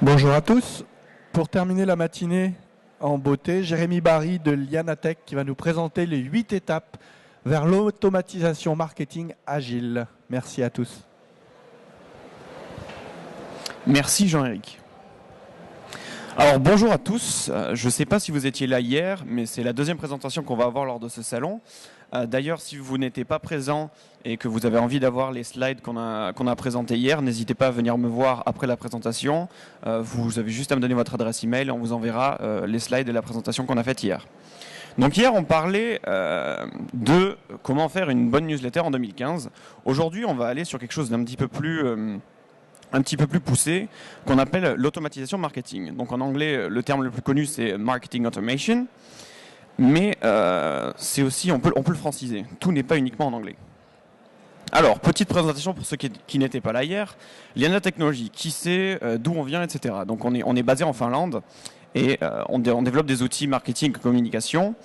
Bonjour à tous. Pour terminer la matinée en beauté, Jérémy Barry de Lianatech qui va nous présenter les 8 étapes vers l'automatisation marketing agile. Merci à tous. Merci Jean-Éric. Alors bonjour à tous, je ne sais pas si vous étiez là hier, mais c'est la deuxième présentation qu'on va avoir lors de ce salon. D'ailleurs, si vous n'étiez pas présent et que vous avez envie d'avoir les slides qu'on a présentés hier, n'hésitez pas à venir me voir après la présentation. Vous avez juste à me donner votre adresse email et on vous enverra les slides de la présentation qu'on a faite hier. Donc hier, on parlait de comment faire une bonne newsletter en 2015. Aujourd'hui, on va aller sur quelque chose d'un petit peu plus poussé, qu'on appelle l'automatisation marketing. Donc en anglais, le terme le plus connu, c'est marketing automation. Mais c'est aussi, on peut le franciser. Tout n'est pas uniquement en anglais. Alors, petite présentation pour ceux qui n'étaient pas là hier. Liana Technology, qui c'est, d'où on vient, etc. Donc on est basé en Finlande et on développe des outils marketing et communication.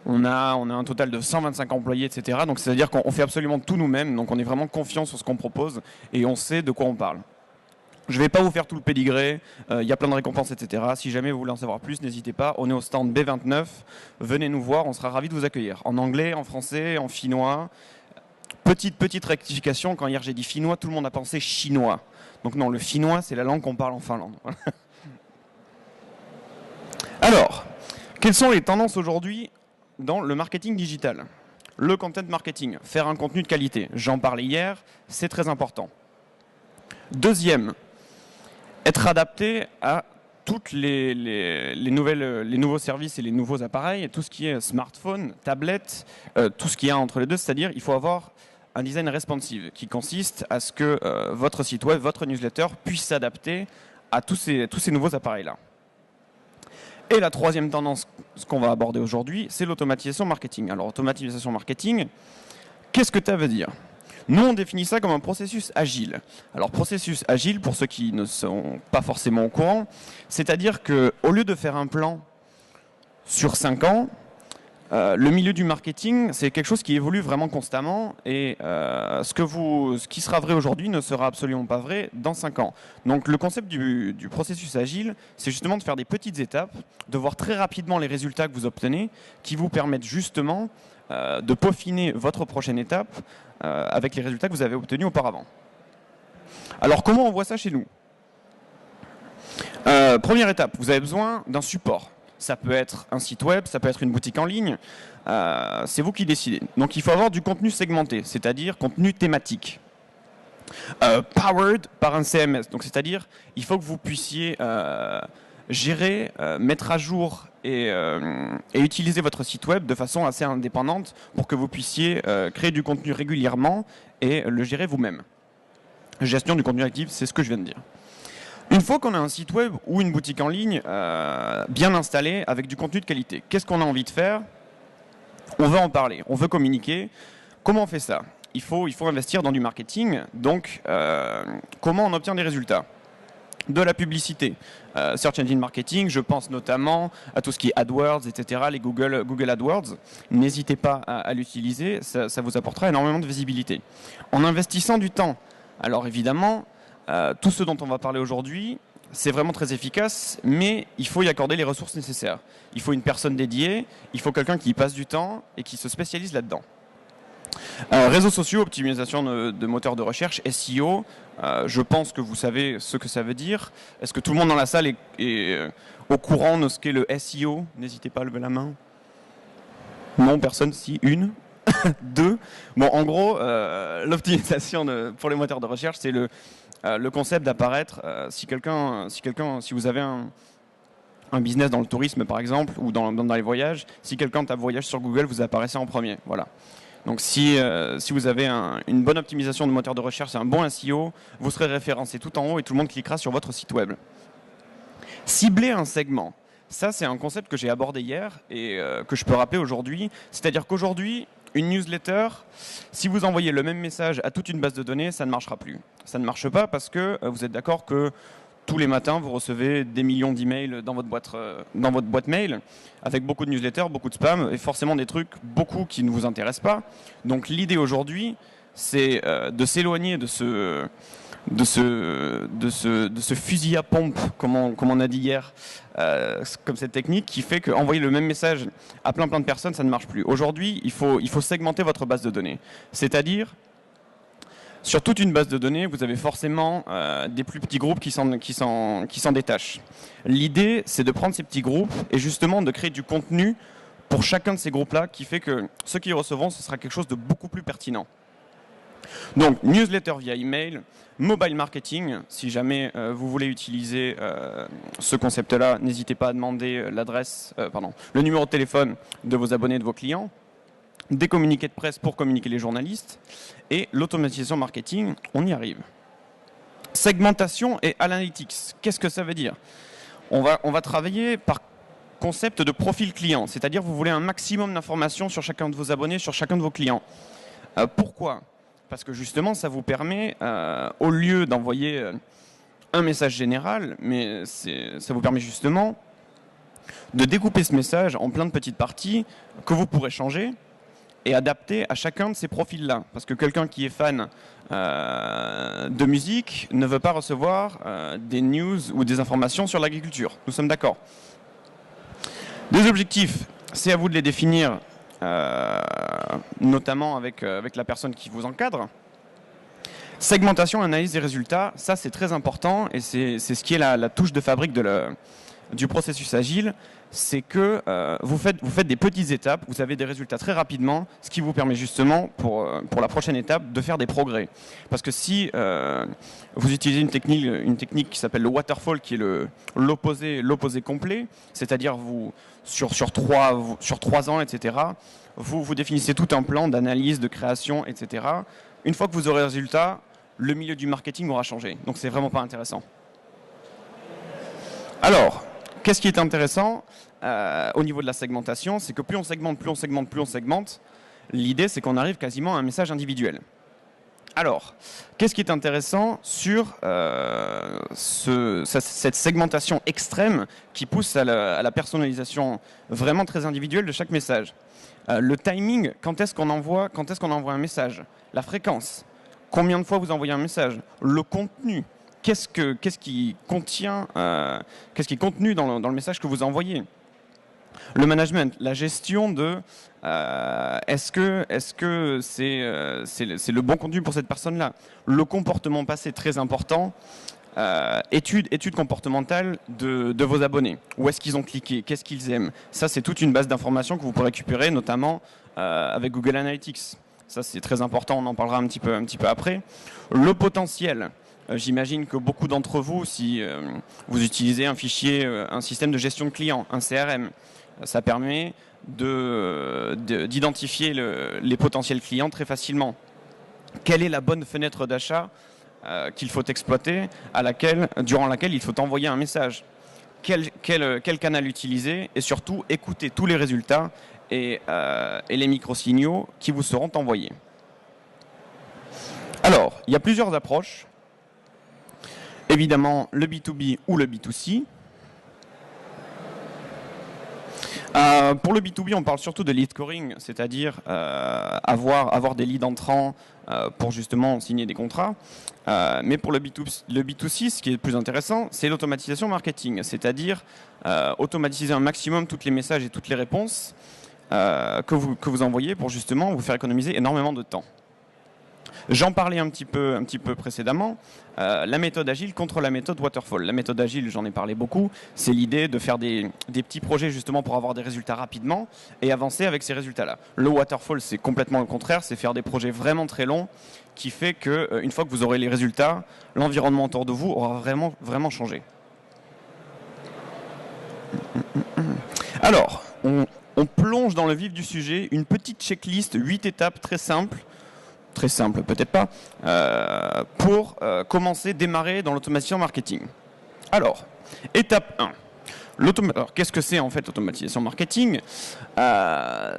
On a un total de 125 employés, etc. Donc c'est-à-dire qu'on fait absolument tout nous-mêmes. Donc on est vraiment confiant sur ce qu'on propose et on sait de quoi on parle. Je ne vais pas vous faire tout le pédigré, il y a plein de récompenses, etc. Si jamais vous voulez en savoir plus, n'hésitez pas. On est au stand B29, venez nous voir, on sera ravis de vous accueillir. En anglais, en français, en finnois. Petite rectification, quand hier j'ai dit finnois, tout le monde a pensé chinois. Donc non, le finnois, c'est la langue qu'on parle en Finlande. Alors, quelles sont les tendances aujourd'hui dans le marketing digital? Le content marketing, faire un contenu de qualité. J'en parlais hier, c'est très important. Deuxième, être adapté à tous les nouveaux services et les nouveaux appareils, tout ce qui est smartphone, tablette, tout ce qu'il y a entre les deux, c'est-à-dire il faut avoir un design responsive qui consiste à ce que votre site web, votre newsletter puisse s'adapter à tous ces nouveaux appareils-là. Et la troisième tendance, ce qu'on va aborder aujourd'hui, c'est l'automatisation marketing. Alors, automatisation marketing, qu'est-ce que ça veut dire ? Nous, on définit ça comme un processus agile. Alors, processus agile, pour ceux qui ne sont pas forcément au courant, c'est-à-dire qu'au lieu de faire un plan sur 5 ans, le milieu du marketing, c'est quelque chose qui évolue vraiment constamment et ce qui sera vrai aujourd'hui ne sera absolument pas vrai dans 5 ans. Donc, le concept du processus agile, c'est justement de faire des petites étapes, de voir très rapidement les résultats que vous obtenez, qui vous permettent justement de peaufiner votre prochaine étape avec les résultats que vous avez obtenus auparavant. Alors, comment on voit ça chez nous? Première étape, vous avez besoin d'un support. Ça peut être un site web, ça peut être une boutique en ligne. C'est vous qui décidez. Donc, il faut avoir du contenu segmenté, c'est-à-dire contenu thématique. Powered par un CMS. Donc, c'est-à-dire, il faut que vous puissiez gérer, mettre à jour et utiliser votre site web de façon assez indépendante pour que vous puissiez créer du contenu régulièrement et le gérer vous-même. Gestion du contenu actif, c'est ce que je viens de dire. Une fois qu'on a un site web ou une boutique en ligne bien installée avec du contenu de qualité, qu'est-ce qu'on a envie de faire? On veut en parler, on veut communiquer. Comment on fait ça? Il faut investir dans du marketing. Donc, comment on obtient des résultats? De la publicité, Search Engine Marketing, je pense notamment à tout ce qui est AdWords, etc., les Google AdWords. N'hésitez pas à l'utiliser, ça vous apportera énormément de visibilité. En investissant du temps, alors évidemment, tout ce dont on va parler aujourd'hui, c'est vraiment très efficace, mais il faut y accorder les ressources nécessaires. Il faut une personne dédiée, il faut quelqu'un qui y passe du temps et qui se spécialise là-dedans. Réseaux sociaux, optimisation de moteurs de recherche, SEO, je pense que vous savez ce que ça veut dire. Est-ce que tout le monde dans la salle est au courant de ce qu'est le SEO? N'hésitez pas à lever la main. Non, personne, si, une, deux. Bon, en gros, l'optimisation pour les moteurs de recherche, c'est le concept d'apparaître. Si vous avez un business dans le tourisme, par exemple, ou dans les voyages, si quelqu'un tape voyage sur Google, vous apparaissez en premier. Voilà. Donc si vous avez une bonne optimisation de moteur de recherche, c'est un bon SEO, vous serez référencé tout en haut et tout le monde cliquera sur votre site web. Cibler un segment, ça c'est un concept que j'ai abordé hier et que je peux rappeler aujourd'hui. C'est-à-dire qu'aujourd'hui, une newsletter, si vous envoyez le même message à toute une base de données, ça ne marchera plus. Ça ne marche pas parce que vous êtes d'accord que tous les matins, vous recevez des millions d'emails dans votre boîte mail, avec beaucoup de newsletters, beaucoup de spam, et forcément des trucs, beaucoup qui ne vous intéressent pas. Donc l'idée aujourd'hui, c'est de s'éloigner de ce fusil à pompe, comme on a dit hier, comme cette technique qui fait qu'envoyer le même message à plein de personnes, ça ne marche plus. Aujourd'hui, il faut segmenter votre base de données. C'est-à-dire, sur toute une base de données, vous avez forcément des plus petits groupes qui s'en détachent. L'idée, c'est de prendre ces petits groupes et justement de créer du contenu pour chacun de ces groupes-là, qui fait que ceux qui recevront, ce sera quelque chose de beaucoup plus pertinent. Donc, newsletter via email, mobile marketing, si jamais vous voulez utiliser ce concept-là, n'hésitez pas à demander le numéro de téléphone de vos abonnés, de vos clients, des communiqués de presse pour communiquer les journalistes, et l'automatisation marketing, on y arrive. Segmentation et analytics, qu'est-ce que ça veut dire ? On va travailler par concept de profil client, c'est-à-dire vous voulez un maximum d'informations sur chacun de vos abonnés, sur chacun de vos clients. Pourquoi ? Parce que justement, ça vous permet, au lieu d'envoyer un message général, mais ça vous permet justement de découper ce message en plein de petites parties que vous pourrez changer et adapter à chacun de ces profils-là. Parce que quelqu'un qui est fan de musique ne veut pas recevoir des news ou des informations sur l'agriculture. Nous sommes d'accord. Des objectifs, c'est à vous de les définir, notamment avec la personne qui vous encadre. Segmentation, analyse des résultats, ça c'est très important et c'est ce qui est la touche de fabrique du processus agile, c'est que vous faites des petites étapes, vous avez des résultats très rapidement, ce qui vous permet justement pour la prochaine étape de faire des progrès. Parce que si vous utilisez une technique qui s'appelle le waterfall, qui est l'opposé complet, c'est-à-dire sur 3 ans, etc., vous définissez tout un plan d'analyse, de création, etc. Une fois que vous aurez le résultat, le milieu du marketing aura changé. Donc c'est vraiment pas intéressant. Alors, qu'est-ce qui est intéressant au niveau de la segmentation? C'est que plus on segmente, l'idée c'est qu'on arrive quasiment à un message individuel. Alors, qu'est-ce qui est intéressant sur cette segmentation extrême qui pousse à la personnalisation vraiment très individuelle de chaque message? Le timing, quand est-ce qu'on envoie un message? La fréquence, combien de fois vous envoyez un message? Le contenu, qu'est-ce qui est contenu dans le message que vous envoyez? Le management, la gestion de est-ce que c'est le bon contenu pour cette personne-là? Le comportement passé, très important. Étude comportementale de vos abonnés. Où est-ce qu'ils ont cliqué? Qu'est-ce qu'ils aiment? Ça, c'est toute une base d'informations que vous pourrez récupérer, notamment avec Google Analytics. Ça, c'est très important, on en parlera un petit peu après. Le potentiel. J'imagine que beaucoup d'entre vous, si vous utilisez un fichier, un système de gestion de clients, un CRM, ça permet d'identifier les potentiels clients très facilement. Quelle est la bonne fenêtre d'achat qu'il faut exploiter, durant laquelle il faut envoyer un message? Quel canal utiliser? Et surtout, écouter tous les résultats et les micro-signaux qui vous seront envoyés. Alors, il y a plusieurs approches. Évidemment, le B2B ou le B2C. Pour le B2B, on parle surtout de lead scoring, c'est-à-dire avoir des leads entrants pour justement signer des contrats. Mais pour le B2C, ce qui est le plus intéressant, c'est l'automatisation marketing, c'est-à-dire automatiser un maximum tous les messages et toutes les réponses que vous envoyez pour justement vous faire économiser énormément de temps. J'en parlais un petit peu précédemment, la méthode agile contre la méthode waterfall. La méthode agile, j'en ai parlé beaucoup, c'est l'idée de faire des petits projets justement pour avoir des résultats rapidement et avancer avec ces résultats-là. Le waterfall, c'est complètement le contraire, c'est faire des projets vraiment très longs qui fait qu'une fois que vous aurez les résultats, l'environnement autour de vous aura vraiment changé. Alors, on plonge dans le vif du sujet, une petite checklist, 8 étapes très simple peut-être pas, pour démarrer dans l'automatisation marketing. Alors, étape 1. Alors, qu'est-ce que c'est en fait l'automatisation marketing?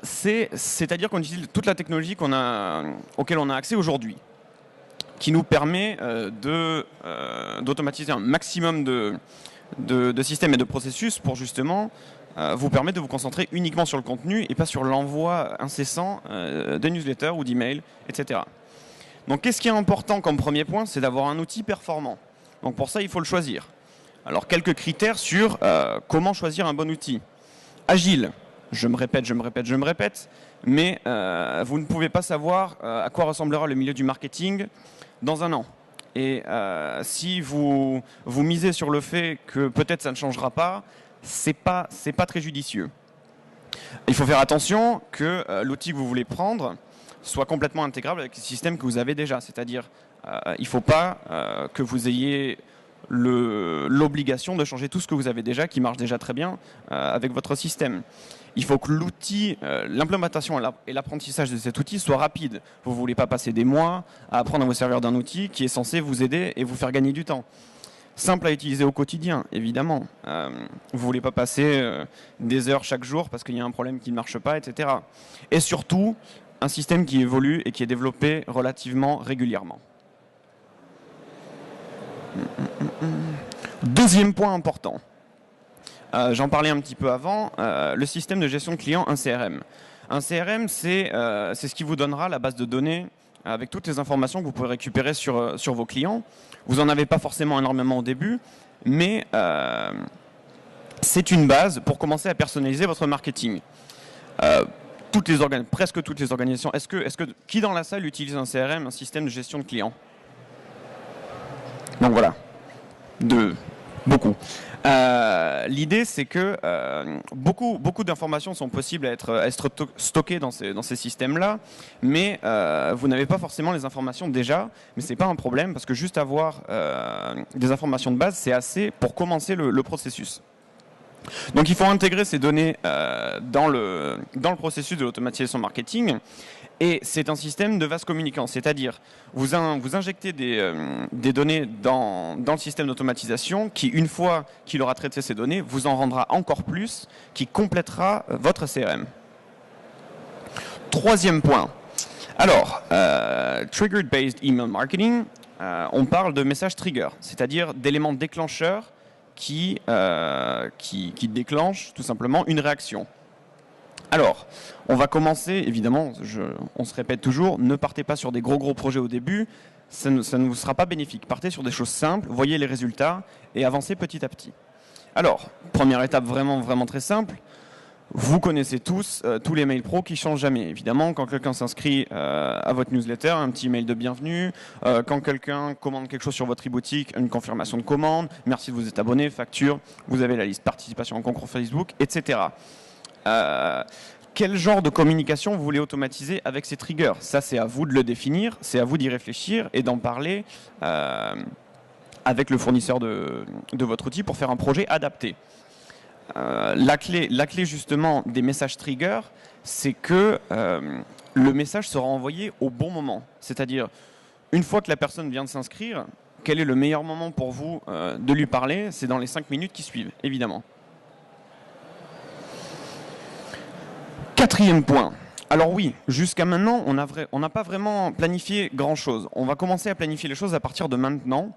C'est-à-dire qu'on utilise toute la technologie auquel on a accès aujourd'hui, qui nous permet d'automatiser un maximum de systèmes et de processus pour justement vous permettre de vous concentrer uniquement sur le contenu et pas sur l'envoi incessant de newsletters ou d'emails, etc. Donc qu'est-ce qui est important comme premier point? C'est d'avoir un outil performant. Donc pour ça, il faut le choisir. Alors quelques critères sur comment choisir un bon outil. Agile, je me répète, mais vous ne pouvez pas savoir à quoi ressemblera le milieu du marketing dans un an. Et si vous misez sur le fait que peut-être ça ne changera pas, c'est pas très judicieux. Il faut faire attention que l'outil que vous voulez prendre soit complètement intégrable avec le système que vous avez déjà. C'est-à-dire, il ne faut pas que vous ayez l'obligation de changer tout ce que vous avez déjà, qui marche déjà très bien avec votre système. Il faut que l'outil, l'implémentation et l'apprentissage de cet outil soit rapide. Vous ne voulez pas passer des mois à apprendre à vous servir d'un outil qui est censé vous aider et vous faire gagner du temps. Simple à utiliser au quotidien, évidemment. Vous ne voulez pas passer des heures chaque jour parce qu'il y a un problème qui ne marche pas, etc. Et surtout, un système qui évolue et qui est développé relativement régulièrement. Deuxième point important. J'en parlais un petit peu avant, le système de gestion de clients, un CRM. Un CRM, c'est ce qui vous donnera la base de données avec toutes les informations que vous pouvez récupérer sur vos clients. Vous n'en avez pas forcément énormément au début, mais c'est une base pour commencer à personnaliser votre marketing. Presque toutes les organisations. Qui dans la salle utilise un CRM, un système de gestion de clients? Donc voilà, beaucoup. L'idée, c'est que beaucoup d'informations sont possibles à être stockées dans ces systèmes-là, mais vous n'avez pas forcément les informations déjà, mais ce n'est pas un problème, parce que juste avoir des informations de base, c'est assez pour commencer le processus. Donc il faut intégrer ces données dans le processus de l'automatisation marketing. Et c'est un système de vase communicant, c'est-à-dire vous injectez des données dans le système d'automatisation qui, une fois qu'il aura traité ces données, vous en rendra encore plus, qui complétera votre CRM. Troisième point. Alors, Trigger-Based Email Marketing, on parle de messages trigger, c'est-à-dire d'éléments déclencheurs qui déclenchent tout simplement une réaction. Alors, on va commencer, évidemment, on se répète toujours, ne partez pas sur des gros projets au début, ça ne vous sera pas bénéfique. Partez sur des choses simples, voyez les résultats et avancez petit à petit. Alors, première étape vraiment très simple, vous connaissez tous les mails pro qui ne changent jamais. Évidemment, quand quelqu'un s'inscrit à votre newsletter, un petit mail de bienvenue, quand quelqu'un commande quelque chose sur votre e-boutique, une confirmation de commande, merci de vous être abonné, facture, vous avez la liste participation en concours Facebook, etc. Quel genre de communication vous voulez automatiser avec ces triggers? Ça, c'est à vous de le définir, c'est à vous d'y réfléchir et d'en parler avec le fournisseur de votre outil pour faire un projet adapté. La clé justement des messages triggers, c'est que le message sera envoyé au bon moment. C'est-à-dire, une fois que la personne vient de s'inscrire, quel est le meilleur moment pour vous de lui parler? C'est dans les 5 minutes qui suivent, évidemment. Quatrième point. Alors oui, jusqu'à maintenant, on n'a pas vraiment planifié grand-chose. On va commencer à planifier les choses à partir de maintenant.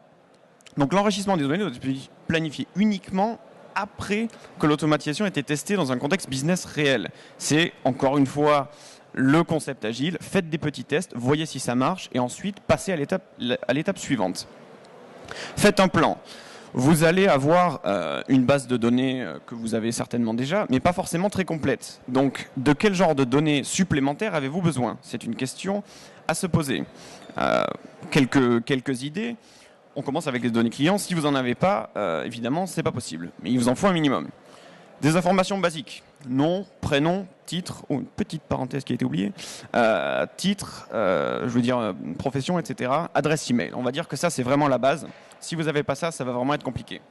Donc l'enrichissement des données doit être planifié uniquement après que l'automatisation ait été testée dans un contexte business réel. C'est, encore une fois, le concept agile. Faites des petits tests, voyez si ça marche, et ensuite passez à l'étape suivante. Faites un plan. Vous allez avoir une base de données que vous avez certainement déjà, mais pas forcément très complète. Donc, de quel genre de données supplémentaires avez-vous besoin? C'est une question à se poser. Quelques idées. On commence avec les données clients. Si vous n'en avez pas, évidemment, ce n'est pas possible. Mais il vous en faut un minimum. Des informations basiques. Nom, prénom, titre, une petite parenthèse qui a été oubliée. Titre, je veux dire profession, etc. Adresse email. On va dire que ça, c'est vraiment la base. Si vous n'avez pas ça, ça va vraiment être compliqué.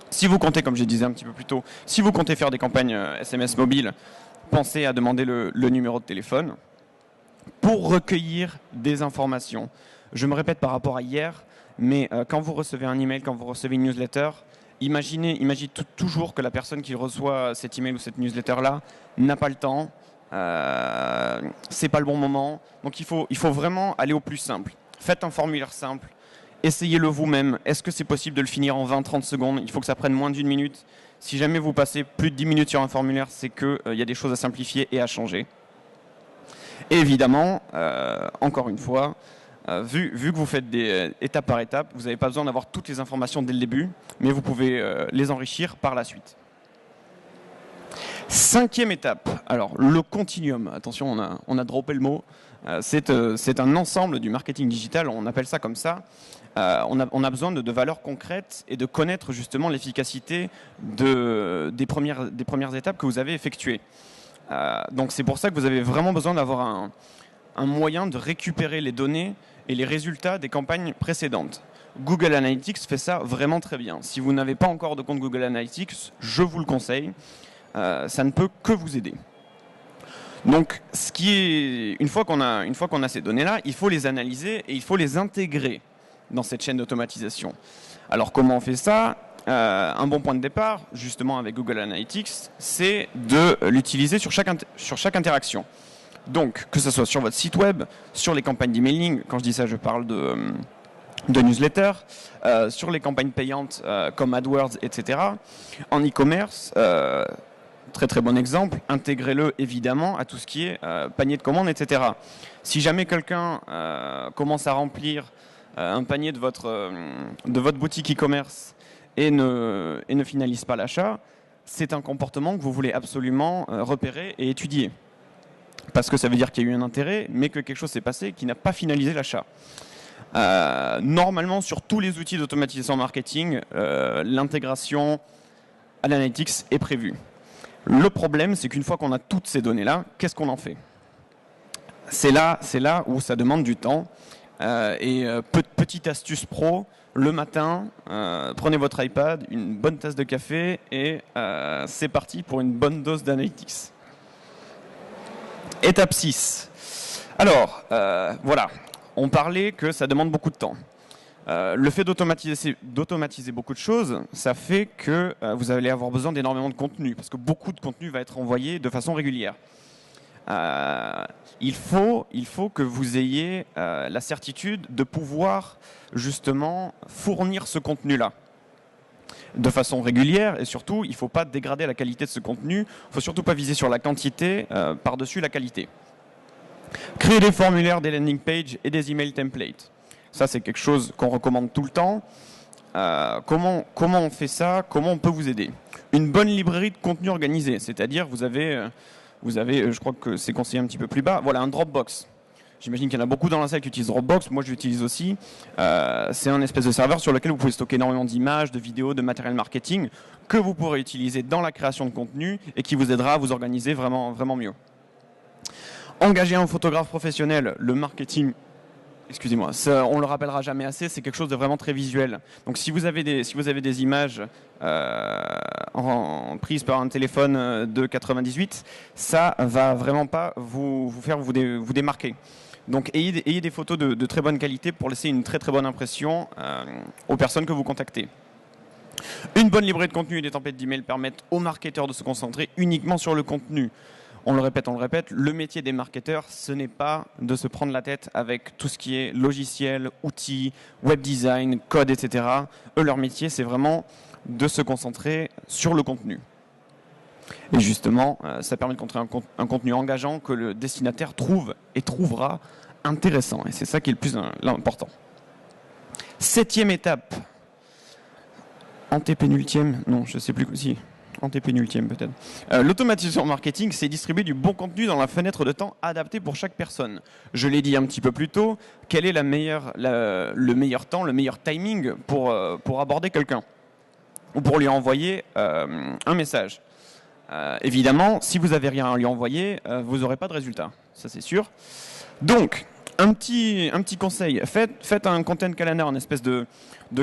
Si vous comptez, comme je disais un petit peu plus tôt, si vous comptez faire des campagnes SMS mobiles, pensez à demander le numéro de téléphone pour recueillir des informations. Je me répète par rapport à hier, mais quand vous recevez un email, quand vous recevez une newsletter, imaginez toujours que la personne qui reçoit cet email ou cette newsletter-là n'a pas le temps, c'est pas le bon moment. Donc il faut vraiment aller au plus simple. Faites un formulaire simple, essayez-le vous-même. Est-ce que c'est possible de le finir en 20-30 secondes? Il faut que ça prenne moins d'1 minute. Si jamais vous passez plus de 10 minutes sur un formulaire, c'est qu'il y a des choses à simplifier et à changer. Et évidemment, encore une fois, vu que vous faites des étape par étape, vous n'avez pas besoin d'avoir toutes les informations dès le début, mais vous pouvez les enrichir par la suite. 5e étape, alors le continuum, attention on a droppé le mot, c'est un ensemble du marketing digital, on appelle ça comme ça. On a besoin de valeurs concrètes et de connaître justement l'efficacité des premières étapes que vous avez effectuées. Donc c'est pour ça que vous avez vraiment besoin d'avoir un moyen de récupérer les données et les résultats des campagnes précédentes. Google Analytics fait ça vraiment très bien. Si vous n'avez pas encore de compte Google Analytics, je vous le conseille. Ça ne peut que vous aider. Donc, une fois qu'on a ces données-là, il faut les analyser et il faut les intégrer dans cette chaîne d'automatisation. Alors, comment on fait ça ? Un bon point de départ, justement avec Google Analytics, c'est de l'utiliser sur chaque interaction. Donc, que ce soit sur votre site web, sur les campagnes d'emailing, quand je dis ça, je parle de newsletter, sur les campagnes payantes comme AdWords, etc. En e-commerce, très très bon exemple, intégrez-le évidemment à tout ce qui est panier de commandes, etc. Si jamais quelqu'un commence à remplir un panier de votre boutique e-commerce et ne finalise pas l'achat, c'est un comportement que vous voulez absolument repérer et étudier. Parce que ça veut dire qu'il y a eu un intérêt, mais que quelque chose s'est passé qui n'a pas finalisé l'achat. Normalement, sur tous les outils d'automatisation marketing, l'intégration à l'analytics est prévue. Le problème, c'est qu'une fois qu'on a toutes ces données-là, qu'est-ce qu'on en fait ? C'est là où ça demande du temps. Petite astuce pro, le matin, prenez votre iPad, une bonne tasse de café et c'est parti pour une bonne dose d'analytics. Étape 6. Alors, voilà, on parlait que ça demande beaucoup de temps. Le fait d'automatiser beaucoup de choses, ça fait que vous allez avoir besoin d'énormément de contenu, parce que beaucoup de contenu va être envoyé de façon régulière. Il faut que vous ayez la certitude de pouvoir justement fournir ce contenu-là de façon régulière, et surtout, il ne faut pas dégrader la qualité de ce contenu, il ne faut surtout pas viser sur la quantité par-dessus la qualité. Créer des formulaires, des landing pages et des email templates. Ça, c'est quelque chose qu'on recommande tout le temps. Comment on fait ça ? Comment on peut vous aider ? Une bonne librairie de contenu organisé, c'est-à-dire vous avez, je crois que c'est conseillé un petit peu plus bas, voilà, un Dropbox. J'imagine qu'il y en a beaucoup dans la salle qui utilisent Dropbox, moi je l'utilise aussi. C'est un espèce de serveur sur lequel vous pouvez stocker énormément d'images, de vidéos, de matériel marketing que vous pourrez utiliser dans la création de contenu et qui vous aidera à vous organiser vraiment, vraiment mieux. Engager un photographe professionnel, le marketing, excusez-moi, on ne le rappellera jamais assez, c'est quelque chose de vraiment très visuel. Donc si vous avez des images prises par un téléphone de 98, ça va vraiment pas vous faire vous démarquer. Donc ayez des photos de très bonne qualité pour laisser une très très bonne impression aux personnes que vous contactez. Une bonne librairie de contenu et des templates d'email permettent aux marketeurs de se concentrer uniquement sur le contenu. On le répète, le métier des marketeurs, ce n'est pas de se prendre la tête avec tout ce qui est logiciel, outils, web design, code, etc. Eux, leur métier, c'est vraiment de se concentrer sur le contenu. Et justement, ça permet de construire un contenu engageant que le destinataire trouve et trouvera intéressant. Et c'est ça qui est le plus important. 7e étape. Antépénultième, non, je ne sais plus si. Antépénultième peut-être. L'automatisation marketing, c'est distribuer du bon contenu dans la fenêtre de temps adaptée pour chaque personne. Je l'ai dit un petit peu plus tôt, quel est le meilleur temps, le meilleur timing pour aborder quelqu'un ou pour lui envoyer un message. Évidemment, si vous n'avez rien à lui envoyer, vous n'aurez pas de résultat, ça c'est sûr. Donc, un petit conseil, faites un content calendar, une espèce de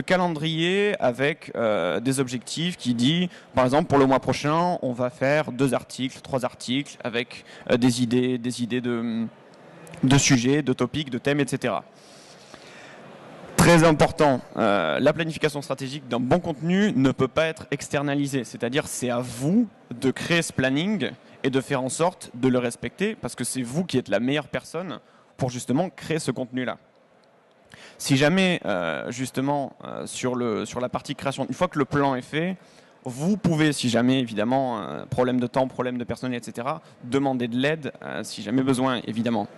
calendrier avec des objectifs qui dit, par exemple, pour le mois prochain, on va faire 2 articles, 3 articles avec des idées de sujets, de topics, de thèmes, etc. Très important, la planification stratégique d'un bon contenu ne peut pas être externalisée, c'est-à-dire c'est à vous de créer ce planning et de faire en sorte de le respecter parce que c'est vous qui êtes la meilleure personne pour justement créer ce contenu-là. Si jamais, sur la partie création, une fois que le plan est fait, vous pouvez, si jamais, évidemment, problème de temps, problème de personnel, etc., demander de l'aide, si jamais besoin, évidemment.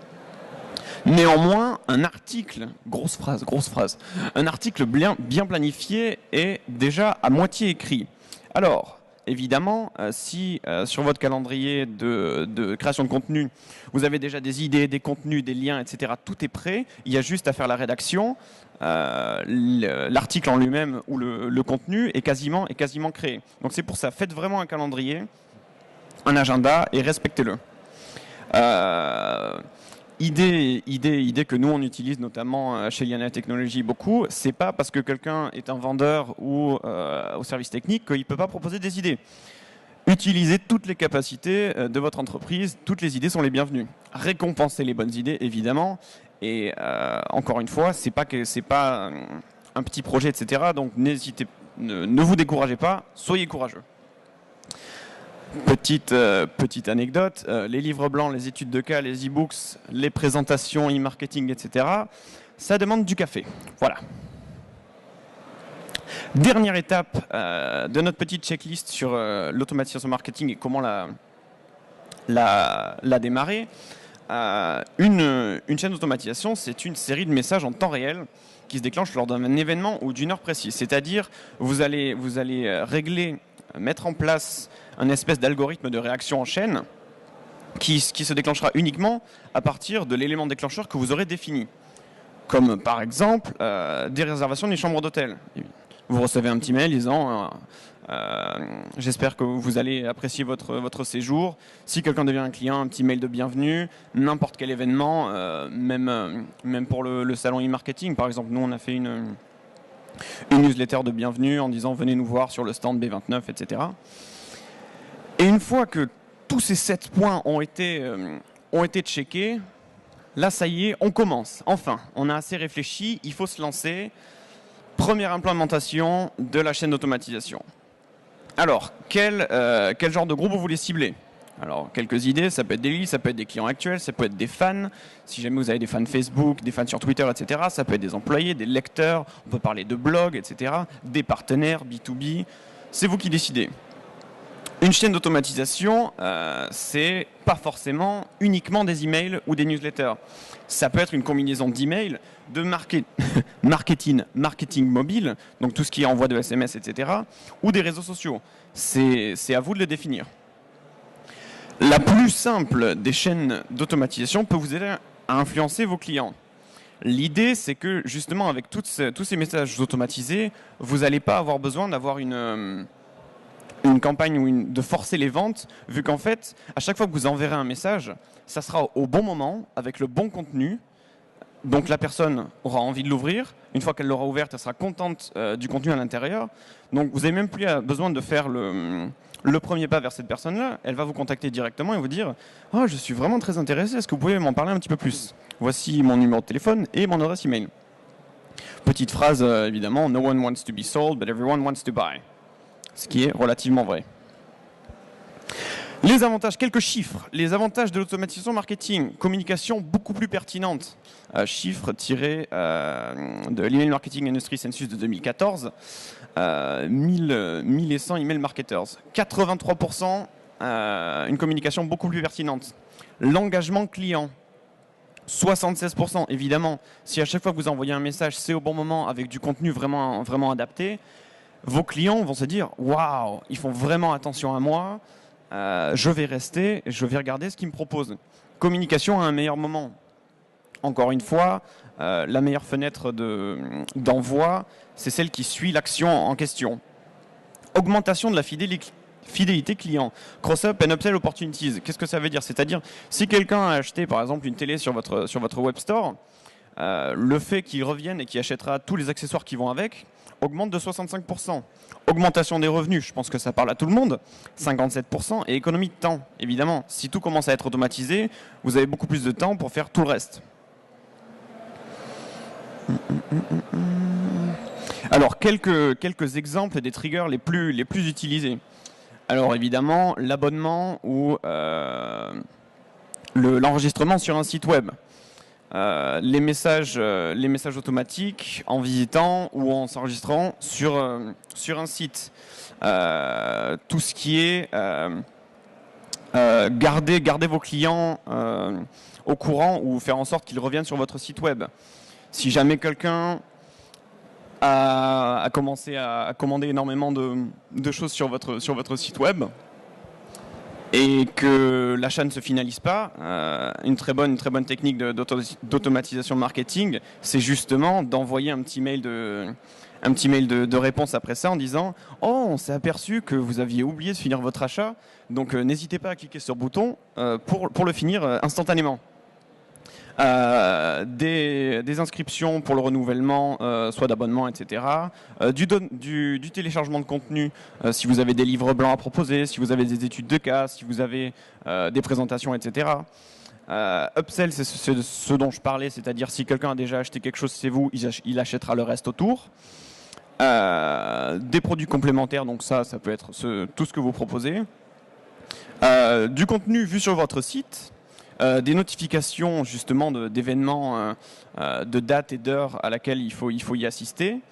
Néanmoins, un article, grosse phrase, un article bien planifié est déjà à moitié écrit. Alors, évidemment, si sur votre calendrier de création de contenu, vous avez déjà des idées, des contenus, des liens, etc., tout est prêt, il y a juste à faire la rédaction, l'article en lui-même ou le contenu est quasiment créé. Donc c'est pour ça, faites vraiment un calendrier, un agenda et respectez-le. Idée que nous on utilise notamment chez Liana Technologies beaucoup, c'est pas parce que quelqu'un est un vendeur ou au service technique qu'il peut pas proposer des idées. Utilisez toutes les capacités de votre entreprise, toutes les idées sont les bienvenues. Récompensez les bonnes idées évidemment, et encore une fois, c'est pas un petit projet, etc. Donc ne vous découragez pas, soyez courageux. Petite anecdote, les livres blancs, les études de cas, les e-books, les présentations, e-marketing, etc., ça demande du café. Voilà. Dernière étape de notre petite checklist sur l'automatisation marketing et comment la démarrer. Une chaîne d'automatisation, c'est une série de messages en temps réel qui se déclenchent lors d'un événement ou d'une heure précise. C'est-à-dire, vous allez mettre en place un espèce d'algorithme de réaction en chaîne qui se déclenchera uniquement à partir de l'élément déclencheur que vous aurez défini. Comme par exemple des réservations des chambres d'hôtel. Vous recevez un petit mail disant j'espère que vous allez apprécier votre séjour. Si quelqu'un devient un client, un petit mail de bienvenue, n'importe quel événement, même pour le salon e-marketing. Par exemple, nous on a fait une newsletter de bienvenue en disant venez nous voir sur le stand B29, etc. Et une fois que tous ces 7 points ont été checkés, là ça y est, on commence. Enfin, on a assez réfléchi, il faut se lancer. Première implémentation de la chaîne d'automatisation. Alors, quel genre de groupe vous voulez cibler? Alors, quelques idées, ça peut être des leads, ça peut être des clients actuels, ça peut être des fans. Si jamais vous avez des fans Facebook, des fans sur Twitter, etc., ça peut être des employés, des lecteurs, on peut parler de blogs, etc., des partenaires, B2B. C'est vous qui décidez. Une chaîne d'automatisation, c'est pas forcément uniquement des emails ou des newsletters. Ça peut être une combinaison d'emails, de marketing mobile, donc tout ce qui est envoi de SMS, etc., ou des réseaux sociaux. C'est à vous de le définir. La plus simple des chaînes d'automatisation peut vous aider à influencer vos clients. L'idée, c'est que justement, avec tous ces messages automatisés, vous n'allez pas avoir besoin d'avoir une campagne ou de forcer les ventes, vu qu'en fait, à chaque fois que vous enverrez un message, ça sera au bon moment, avec le bon contenu. Donc la personne aura envie de l'ouvrir. Une fois qu'elle l'aura ouverte, elle sera contente du contenu à l'intérieur. Donc vous n'avez même plus besoin de faire le premier pas vers cette personne-là. Elle va vous contacter directement et vous dire « Oh, je suis vraiment très intéressé, est-ce que vous pouvez m'en parler un petit peu plus? Voici mon numéro de téléphone et mon adresse email. » Petite phrase, évidemment, « No one wants to be sold, but everyone wants to buy. » Ce qui est relativement vrai. Les avantages, quelques chiffres. Les avantages de l'automatisation marketing, communication beaucoup plus pertinente. Chiffres tirés de l'email marketing industry census de 2014. 1100 email marketers. 83%, une communication beaucoup plus pertinente. L'engagement client. 76%, évidemment. Si à chaque fois que vous envoyez un message, c'est au bon moment avec du contenu vraiment, vraiment adapté, vos clients vont se dire « Waouh, ils font vraiment attention à moi, je vais rester, je vais regarder ce qu'ils me proposent. » Communication à un meilleur moment. Encore une fois, la meilleure fenêtre d'envoi, c'est celle qui suit l'action en question. Augmentation de la fidélité client. Cross-up and upsell opportunities. Qu'est-ce que ça veut dire? C'est-à-dire, si quelqu'un a acheté par exemple une télé sur votre web store, le fait qu'il revienne et qu'il achètera tous les accessoires qui vont avec augmente de 65%. Augmentation des revenus, je pense que ça parle à tout le monde, 57%. Et économie de temps, évidemment. Si tout commence à être automatisé, vous avez beaucoup plus de temps pour faire tout le reste. Alors, quelques exemples des triggers les plus utilisés. Alors, évidemment, l'abonnement ou l'enregistrement sur un site web. Les messages automatiques en visitant ou en s'enregistrant sur un site. Tout ce qui est Gardez vos clients au courant ou faire en sorte qu'ils reviennent sur votre site web. Si jamais quelqu'un a commencé à commander énormément de choses sur votre site web et que l'achat ne se finalise pas, une très bonne technique d'automatisation marketing, c'est justement d'envoyer un petit mail de réponse après ça en disant « Oh, on s'est aperçu que vous aviez oublié de finir votre achat, donc n'hésitez pas à cliquer sur le bouton pour le finir instantanément. » Des inscriptions pour le renouvellement, soit d'abonnement, etc. Du téléchargement de contenu, si vous avez des livres blancs à proposer, si vous avez des études de cas, si vous avez des présentations, etc. Upsell, c'est ce dont je parlais, c'est-à-dire si quelqu'un a déjà acheté quelque chose chez vous, il achètera le reste autour. Des produits complémentaires, donc ça peut être tout ce que vous proposez. Du contenu vu sur votre site. Des notifications justement d'événements, de dates et d'heures à laquelle il faut y assister,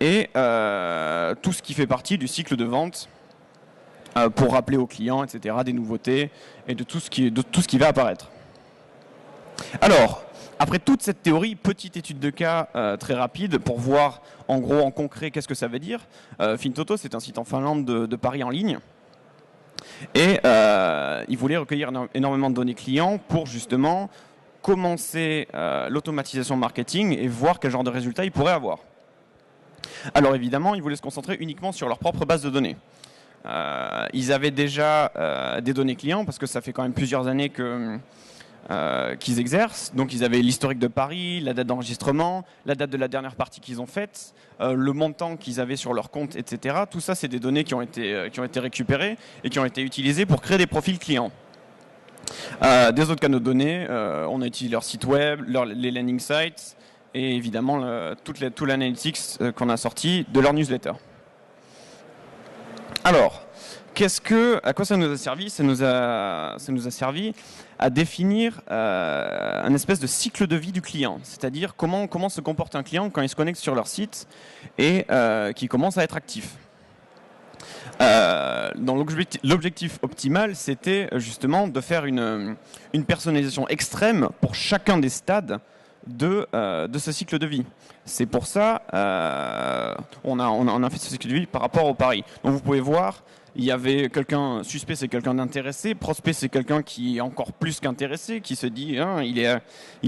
et tout ce qui fait partie du cycle de vente pour rappeler aux clients, etc., des nouveautés et de tout ce qui va apparaître. Alors, après toute cette théorie, petite étude de cas très rapide pour voir en gros, en concret, qu'est-ce que ça veut dire. Fintoto, c'est un site en Finlande de paris en ligne. Et il voulait recueillir énormément de données clients pour justement commencer l'automatisation marketing et voir quel genre de résultats ils pourraient avoir. Alors évidemment, ils voulaient se concentrer uniquement sur leur propre base de données. Ils avaient déjà des données clients parce que ça fait quand même plusieurs années qu'ils exercent. Donc ils avaient l'historique de Paris, la date d'enregistrement, la date de la dernière partie qu'ils ont faite, le montant qu'ils avaient sur leur compte, etc. Tout ça, c'est des données qui ont été récupérées et qui ont été utilisées pour créer des profils clients. Des autres canaux de données, on a utilisé leur site web, les landing sites et évidemment tout l'analytics qu'on a sorti de leur newsletter. Alors, à quoi ça nous a servi ? Ça nous a servi à définir un espèce de cycle de vie du client, c'est-à-dire comment se comporte un client quand il se connecte sur leur site et qui commence à être actif. L'objectif optimal, c'était justement de faire une personnalisation extrême pour chacun des stades de ce cycle de vie. C'est pour ça on a fait ce cycle de vie par rapport au pari. Donc vous pouvez voir, il y avait quelqu'un, suspect c'est quelqu'un d'intéressé, prospect c'est quelqu'un qui est encore plus qu'intéressé, qui se dit il est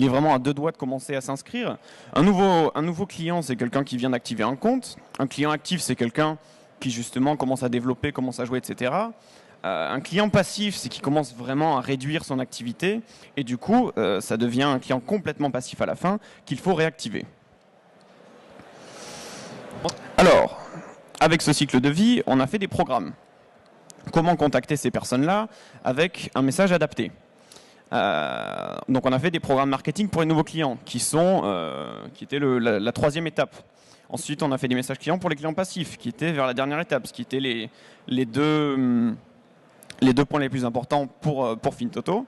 vraiment à deux doigts de commencer à s'inscrire. Un nouveau client, c'est quelqu'un qui vient d'activer un compte. Un client actif, c'est quelqu'un qui justement commence à développer, commence à jouer, etc. Un client passif, c'est qui commence vraiment à réduire son activité et du coup, ça devient un client complètement passif à la fin qu'il faut réactiver. Alors, avec ce cycle de vie, on a fait des programmes. Comment contacter ces personnes-là avec un message adapté. Donc on a fait des programmes marketing pour les nouveaux clients qui étaient la troisième étape. Ensuite, on a fait des messages clients pour les clients passifs qui étaient vers la dernière étape, ce qui étaient les deux points les plus importants pour Fintoto.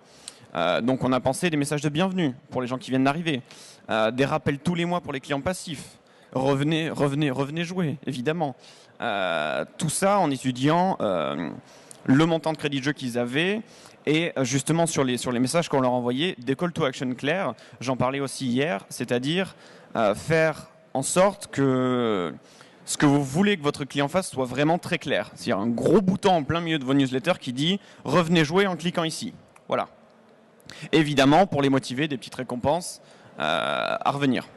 Donc on a pensé des messages de bienvenue pour les gens qui viennent d'arriver, des rappels tous les mois pour les clients passifs. Revenez jouer, évidemment. Tout ça en étudiant le montant de crédit de jeu qu'ils avaient et justement sur les messages qu'on leur envoyait, des call to action clairs. J'en parlais aussi hier, c'est-à-dire faire en sorte que ce que vous voulez que votre client fasse soit vraiment très clair. C'est-à-dire un gros bouton en plein milieu de vos newsletters qui dit « Revenez jouer en cliquant ici ». Voilà. Évidemment, pour les motiver, des petites récompenses à revenir.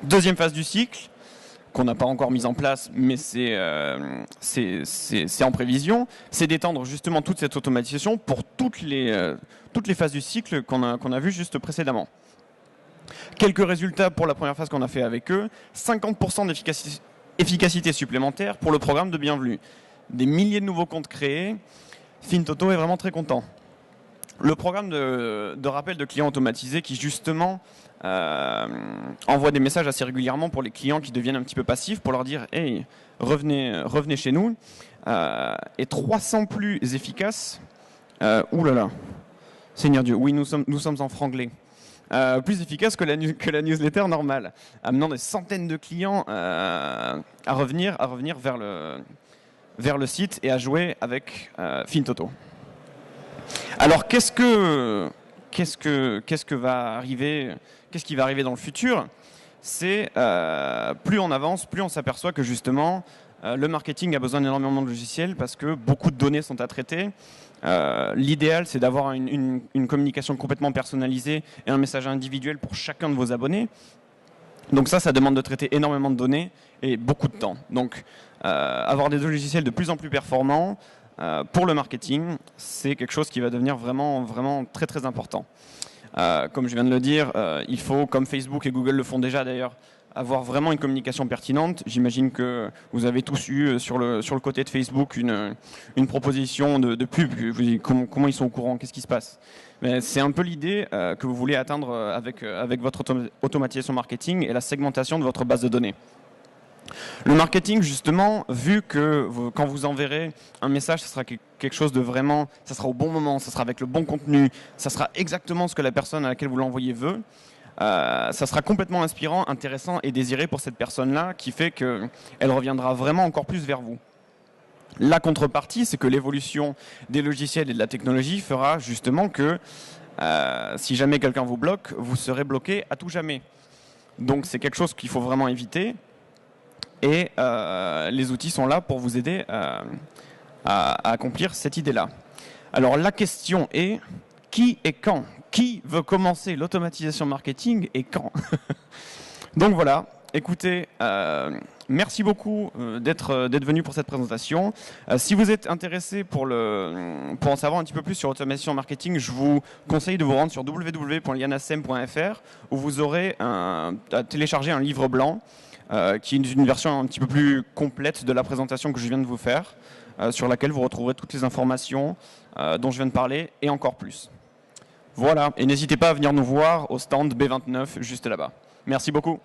Deuxième phase du cycle, qu'on n'a pas encore mise en place, mais c'est en prévision, c'est d'étendre justement toute cette automatisation pour toutes les phases du cycle qu'on a vues juste précédemment. Quelques résultats pour la première phase qu'on a fait avec eux, 50% d'efficacité supplémentaire pour le programme de bienvenue. Des milliers de nouveaux comptes créés, Fintoto est vraiment très content. Le programme de rappel de clients automatisés qui justement envoie des messages assez régulièrement pour les clients qui deviennent un petit peu passifs pour leur dire « Hey, revenez chez nous » est 300 plus efficace. Ouh là là, Seigneur Dieu, oui, nous sommes en franglais. Plus efficace que la newsletter normale, amenant des centaines de clients à revenir vers le site et à jouer avec Fintoto. Alors qu'est-ce qui va arriver dans le futur? C'est plus on avance, plus on s'aperçoit que justement le marketing a besoin d'énormément de logiciels parce que beaucoup de données sont à traiter. L'idéal, c'est d'avoir une communication complètement personnalisée et un message individuel pour chacun de vos abonnés. Donc ça demande de traiter énormément de données et beaucoup de temps. Donc avoir des logiciels de plus en plus performants pour le marketing, c'est quelque chose qui va devenir vraiment, vraiment très très important. Comme je viens de le dire, il faut, comme Facebook et Google le font déjà d'ailleurs, avoir vraiment une communication pertinente. J'imagine que vous avez tous eu sur le côté de Facebook une proposition de pub. Comment ils sont au courant? Qu'est-ce qui se passe? C'est un peu l'idée que vous voulez atteindre avec votre automatisation marketing et la segmentation de votre base de données. Le marketing, justement, vu que quand vous enverrez un message, ça sera quelque chose de vraiment, ça sera au bon moment, ça sera avec le bon contenu, ça sera exactement ce que la personne à laquelle vous l'envoyez veut. Ça sera complètement inspirant, intéressant et désiré pour cette personne-là, qui fait qu'elle reviendra vraiment encore plus vers vous. La contrepartie, c'est que l'évolution des logiciels et de la technologie fera justement que si jamais quelqu'un vous bloque, vous serez bloqué à tout jamais. Donc c'est quelque chose qu'il faut vraiment éviter. Et les outils sont là pour vous aider à accomplir cette idée-là. Alors la question est, qui et quand? Qui veut commencer l'automatisation marketing et quand? Donc voilà, écoutez, merci beaucoup d'être venu pour cette présentation. Si vous êtes intéressé pour en savoir un petit peu plus sur l'automatisation marketing, je vous conseille de vous rendre sur www.lianasem.fr où vous aurez à télécharger un livre blanc qui est une version un petit peu plus complète de la présentation que je viens de vous faire, sur laquelle vous retrouverez toutes les informations dont je viens de parler et encore plus. Voilà, et n'hésitez pas à venir nous voir au stand B29 juste là-bas. Merci beaucoup.